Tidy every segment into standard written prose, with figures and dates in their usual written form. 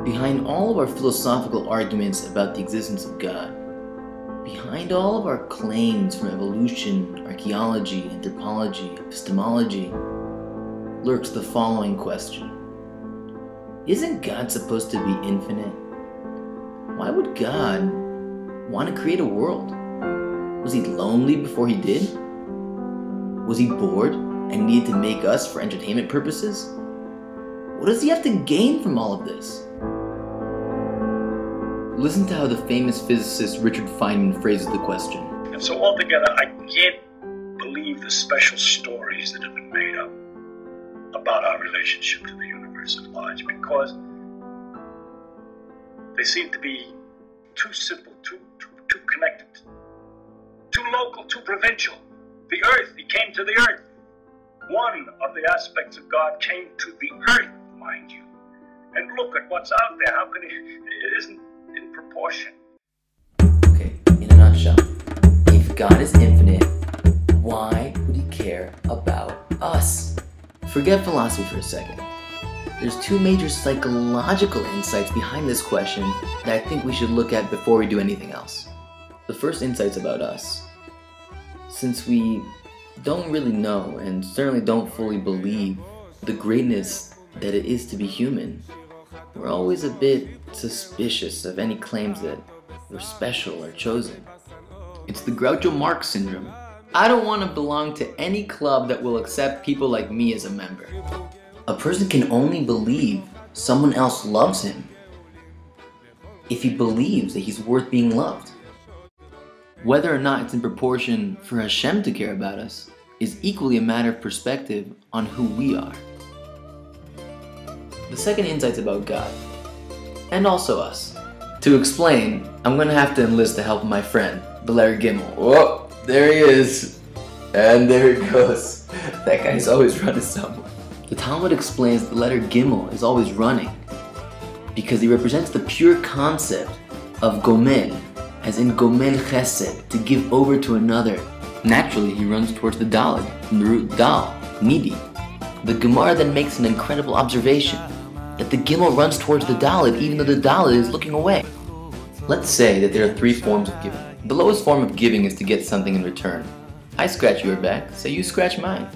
Behind all of our philosophical arguments about the existence of God, behind all of our claims from evolution, archaeology, anthropology, epistemology, lurks the following question. Isn't God supposed to be infinite? Why would God want to create a world? Was he lonely before he did? Was he bored and needed to make us for entertainment purposes? What does he have to gain from all of this? Listen to how the famous physicist Richard Feynman phrases the question. And so altogether, I can't believe the special stories that have been made up about our relationship to the universe at large, because they seem to be too simple, too connected, too local, too provincial. The earth, he came to the earth. One of the aspects of God came to the earth, mind you. And look at what's out there. How can it isn't in proportion. Okay, in a nutshell, if God is infinite, why would he care about us? Forget philosophy for a second. There's two major psychological insights behind this question that I think we should look at before we do anything else. The first insight's about us. Since we don't really know and certainly don't fully believe the greatness that it is to be human, we're always a bit suspicious of any claims that we're special or chosen. It's the Groucho Marx syndrome. I don't want to belong to any club that will accept people like me as a member. A person can only believe someone else loves him if he believes that he's worth being loved. Whether or not it's in proportion for Hashem to care about us is equally a matter of perspective on who we are. The second insight's about God, and also us. To explain, I'm going to have to enlist the help of my friend, the letter Gimel. Oh, there he is. And there it goes. That guy's always running somewhere. The Talmud explains the letter Gimel is always running because he represents the pure concept of Gomel, as in Gomel Chesed, to give over to another. Naturally, he runs towards the Daled, from the root Dal, needy. The Gemara then makes an incredible observation, that the Gimel runs towards the Daled even though the Daled is looking away. Let's say that there are three forms of giving. The lowest form of giving is to get something in return. I scratch your back, so you scratch mine.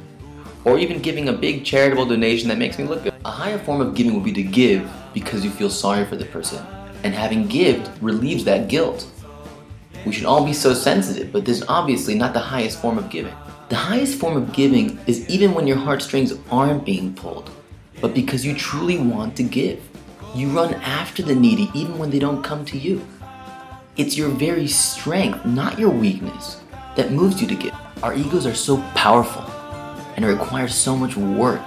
Or even giving a big charitable donation that makes me look good. A higher form of giving would be to give because you feel sorry for the person, and having given relieves that guilt. We should all be so sensitive, but this is obviously not the highest form of giving. The highest form of giving is even when your heartstrings aren't being pulled, but because you truly want to give. You run after the needy even when they don't come to you. It's your very strength, not your weakness, that moves you to give. Our egos are so powerful, and it requires so much work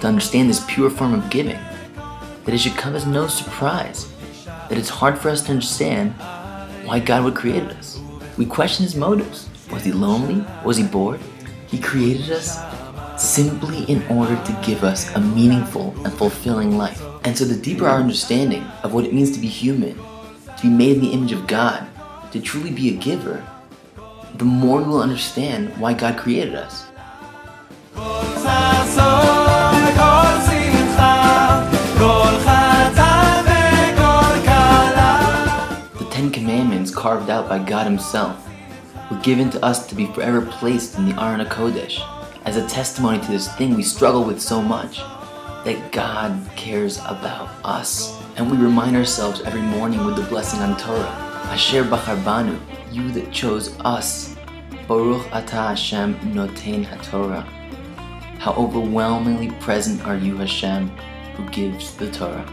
to understand this pure form of giving, that it should come as no surprise that it's hard for us to understand why God would create us. We question his motives. Was he lonely? Was he bored? He created us simply in order to give us a meaningful and fulfilling life. And so the deeper our understanding of what it means to be human, to be made in the image of God, to truly be a giver, the more we will understand why God created us. The 10 Commandments carved out by God himself were given to us to be forever placed in the Aron HaKodesh as a testimony to this thing we struggle with so much, that God cares about us. And we remind ourselves every morning with the blessing on Torah, Asher Bachar Banu, you that chose us, Baruch Atah Hashem Noten HaTorah. How overwhelmingly present are you, Hashem, who gives the Torah.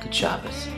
Good Shabbos.